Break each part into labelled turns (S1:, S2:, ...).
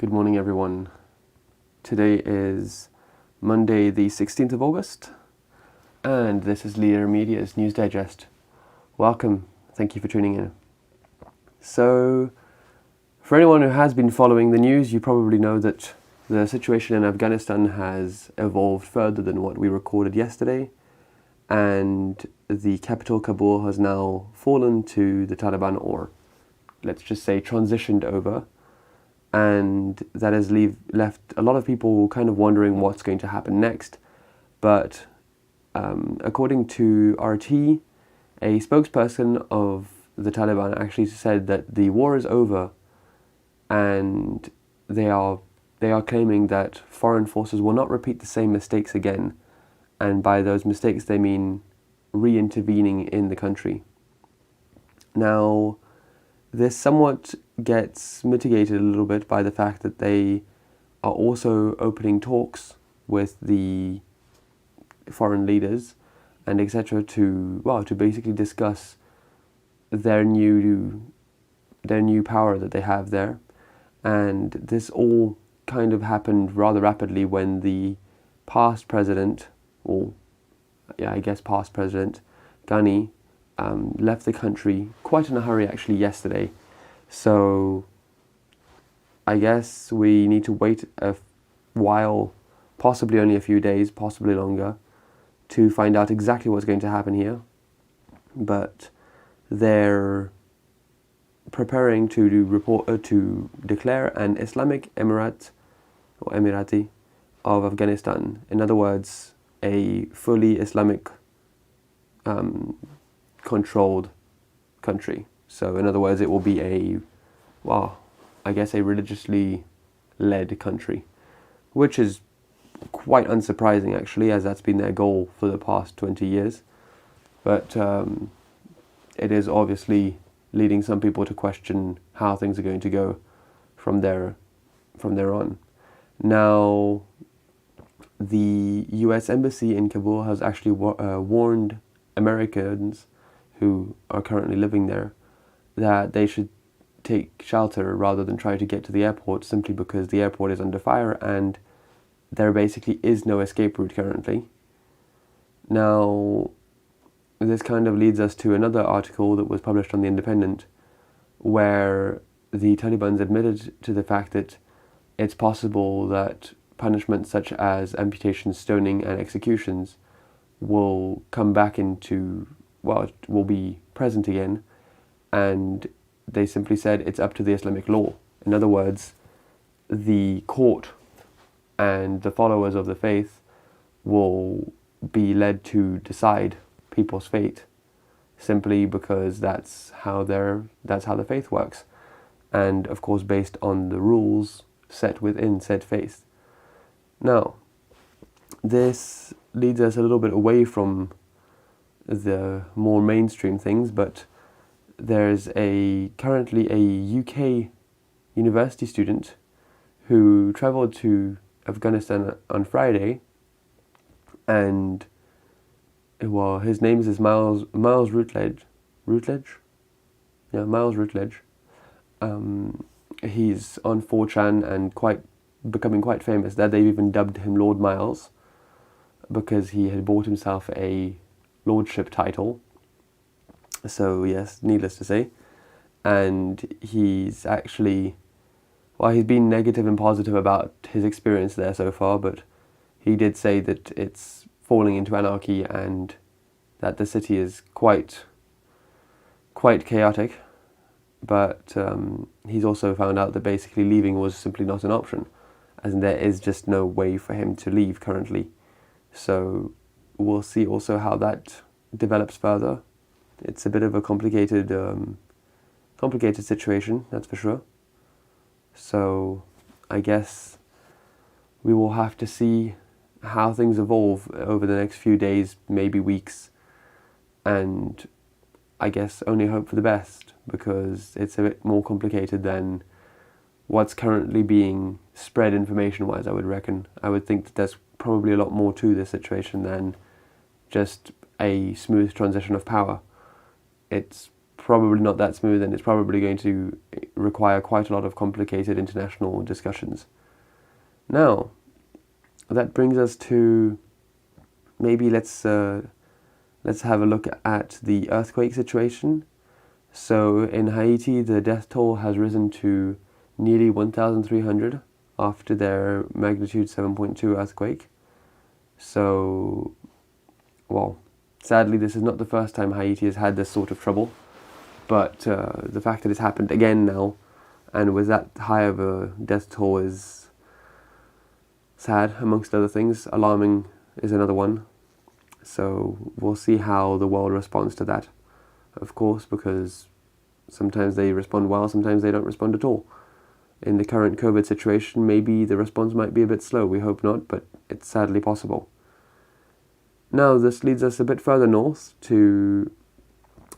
S1: Good morning, everyone. Today is Monday, the 16th of August, and this is Leader Media's News Digest. Welcome. Thank you for tuning in. So, for anyone who has been following the news, you probably know that the situation in Afghanistan has evolved further than what we recorded yesterday, and the capital, Kabul, has now fallen to the Taliban, or let's just say transitioned over. And that has left a lot of people kind of wondering what's going to happen next. But according to RT, a spokesperson of the Taliban actually said that the war is over, and they are claiming that foreign forces will not repeat the same mistakes again. And by those mistakes, they mean re-intervening in the country. Now, this somewhat gets mitigated a little bit by the fact that they are also opening talks with the foreign leaders and etc. to basically discuss their new power that they have there. And this all kind of happened rather rapidly when the past president, past president Ghani, left the country quite in a hurry actually yesterday. So I guess we need to wait a while, possibly only a few days, possibly longer, to find out exactly what's going to happen here. But they're preparing to declare an Islamic Emirate or Emirati of Afghanistan. In other words, a fully Islamic controlled country. So in other words, it will be a religiously led country, which is quite unsurprising actually, as that's been their goal for the past 20 years. But it is obviously leading some people to question how things are going to go from there on. Now, the US Embassy in Kabul has actually warned Americans who are currently living there that they should take shelter rather than try to get to the airport, simply because the airport is under fire and there basically is no escape route currently. Now, this kind of leads us to another article that was published on The Independent, where the Taliban admitted to the fact that it's possible that punishments such as amputation, stoning and executions will come back will be present again, and they simply said it's up to the Islamic law. In other words, the court and the followers of the faith will be led to decide people's fate, simply because that's how the faith works, and of course based on the rules set within said faith. Now, this leads us a little bit away from the more mainstream things, but there's currently a UK university student who travelled to Afghanistan on Friday, and his name is Miles Routledge. Miles Routledge. He's on 4chan and becoming quite famous. That they've even dubbed him Lord Miles, because he had bought himself a lordship title. So yes, needless to say. And he's actually, he's been negative and positive about his experience there so far, but he did say that it's falling into anarchy and that the city is quite chaotic. But he's also found out that basically leaving was simply not an option, as in there is just no way for him to leave currently. So we'll see also how that develops further. It's a bit of a complicated situation, that's for sure. So I guess we will have to see how things evolve over the next few days, maybe weeks, and I guess only hope for the best, because it's a bit more complicated than what's currently being spread information-wise, I would reckon. I would think that there's probably a lot more to this situation than just a smooth transition of power. It's probably not that smooth, and it's probably going to require quite a lot of complicated international discussions. Now, that brings us to maybe let's have a look at the earthquake situation. So in Haiti, the death toll has risen to nearly 1,300 after their magnitude 7.2 earthquake. So, well, sadly, this is not the first time Haiti has had this sort of trouble, but the fact that it's happened again now, and with that high of a death toll, is sad, amongst other things. Alarming is another one. So we'll see how the world responds to that, of course, because sometimes they respond well, sometimes they don't respond at all. In the current COVID situation, maybe the response might be a bit slow. We hope not, but it's sadly possible. Now, this leads us a bit further north to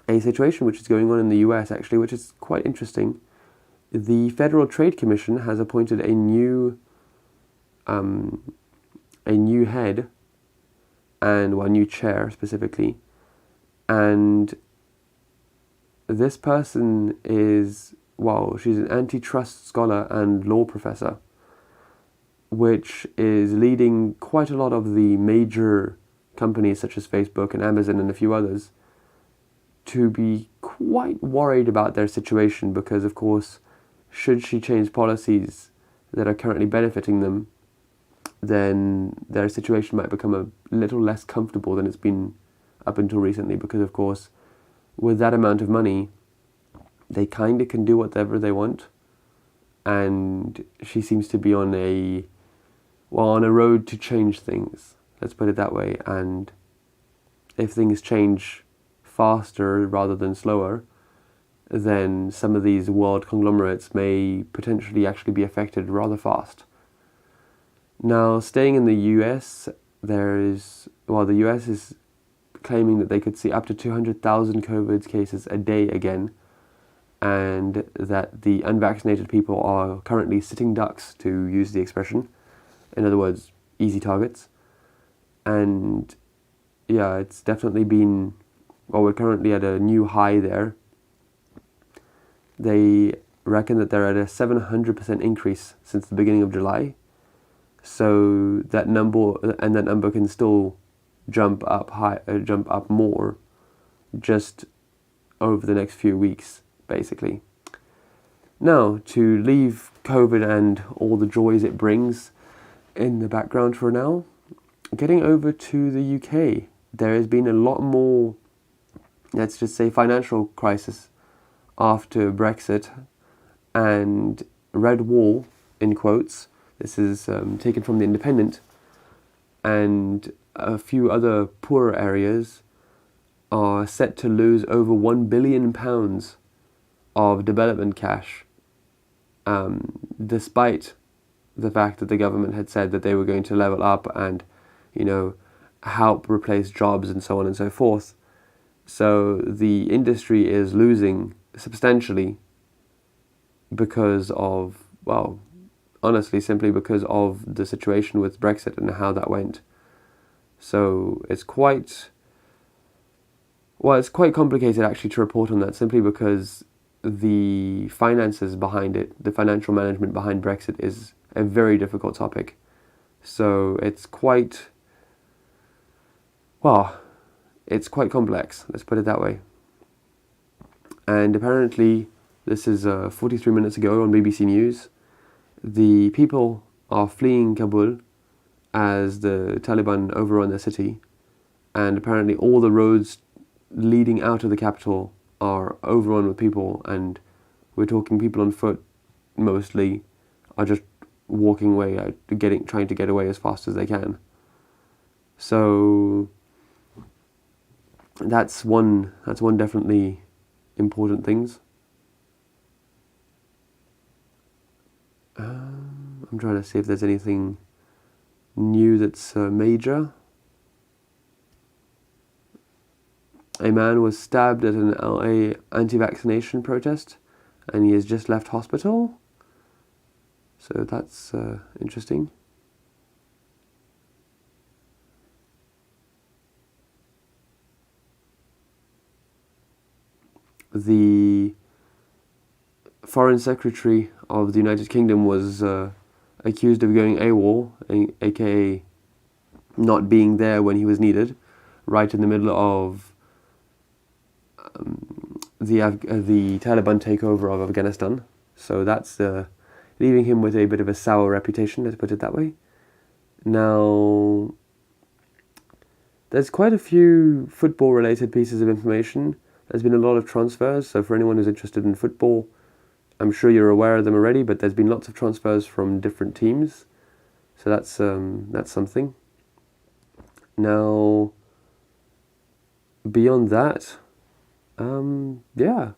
S1: a situation which is going on in the US, actually, which is quite interesting. The Federal Trade Commission has appointed a new head, and a new chair specifically, and this person is, she's an antitrust scholar and law professor, which is leading quite a lot of the major companies such as Facebook and Amazon and a few others to be quite worried about their situation, because of course, should she change policies that are currently benefiting them, then their situation might become a little less comfortable than it's been up until recently, because of course, with that amount of money, they kind of can do whatever they want, and she seems to be on a road to change things, let's put it that way. And if things change faster rather than slower, then some of these world conglomerates may potentially actually be affected rather fast. Now, staying in the US, the US is claiming that they could see up to 200,000 COVID cases a day again, and that the unvaccinated people are currently sitting ducks, to use the expression. In other words, easy targets. And yeah, it's definitely been, we're currently at a new high there. They reckon that they're at a 700% increase since the beginning of July. So that number can still jump up more just over the next few weeks, basically. Now, to leave COVID and all the joys it brings in the background for now, getting over to the UK, there has been a lot more, let's just say, financial crisis after Brexit, and Red Wall, in quotes, this is taken from The Independent, and a few other poorer areas are set to lose over £1 billion of development cash, despite the fact that the government had said that they were going to level up and, help replace jobs and so on and so forth. So the industry is losing substantially because of, honestly, simply because of the situation with Brexit and how that went. So it's quite complicated actually to report on that, simply because the finances behind it, the financial management behind Brexit, is a very difficult topic. So it's quite complex, let's put it that way. And apparently, this is 43 minutes ago on BBC News, the people are fleeing Kabul as the Taliban overrun the city, and apparently all the roads leading out of the capital are overrun with people, and we're talking people on foot mostly are just walking away, trying to get away as fast as they can. So that's one definitely important things. I'm trying to see if there's anything new that's major. A man was stabbed at an LA anti-vaccination protest, and he has just left hospital. So that's interesting. The Foreign Secretary of the United Kingdom was accused of going AWOL, aka not being there when he was needed, right in the middle of the Taliban takeover of Afghanistan. So that's leaving him with a bit of a sour reputation, let's put it that way. Now, there's quite a few football-related pieces of information. There's been a lot of transfers, so for anyone who's interested in football, I'm sure you're aware of them already, but there's been lots of transfers from different teams. So that's something. Now, beyond that, yeah,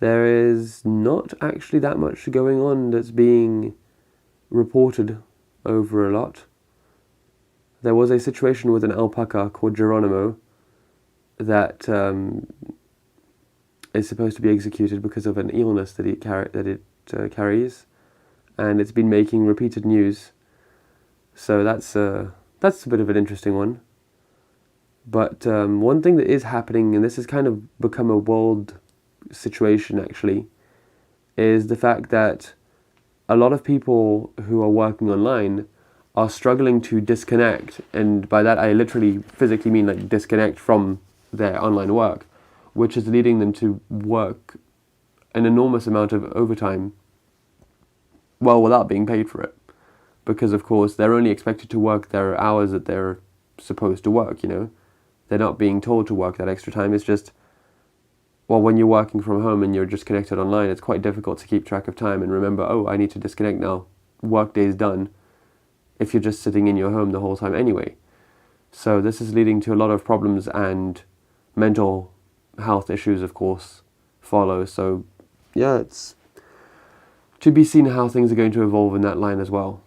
S1: there is not actually that much going on that's being reported over a lot. There was a situation with an alpaca called Geronimo that is supposed to be executed because of an illness that it carries, and it's been making repeated news. So that's a bit of an interesting one. But one thing that is happening, and this has kind of become a world situation actually, is the fact that a lot of people who are working online are struggling to disconnect, and by that I literally physically mean like disconnect from their online work, which is leading them to work an enormous amount of overtime, well, without being paid for it, because of course they're only expected to work their hours that they're supposed to work, you know. They're not being told to work that extra time. It's just, well, when you're working from home and you're just connected online, it's quite difficult to keep track of time and remember, oh, I need to disconnect now, work day's done, if you're just sitting in your home the whole time anyway. So this is leading to a lot of problems, and mental health issues, of course, follow. So yeah, it's to be seen how things are going to evolve in that line as well.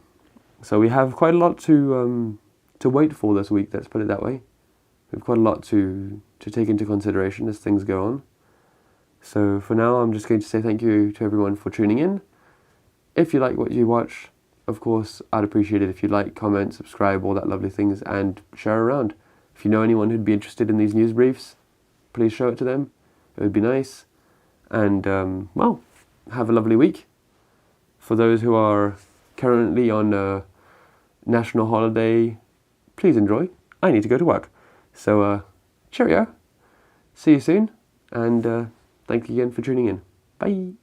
S1: So we have quite a lot to wait for this week, let's put it that way. We have quite a lot to take into consideration as things go on. So for now, I'm just going to say thank you to everyone for tuning in. If you like what you watch, of course, I'd appreciate it if you like, comment, subscribe, all that lovely things, and share around. If you know anyone who'd be interested in these news briefs, please show it to them. It would be nice. And, well, have a lovely week. For those who are currently on a national holiday, please enjoy. I need to go to work. So, cheerio. See you soon. And thank you again for tuning in. Bye.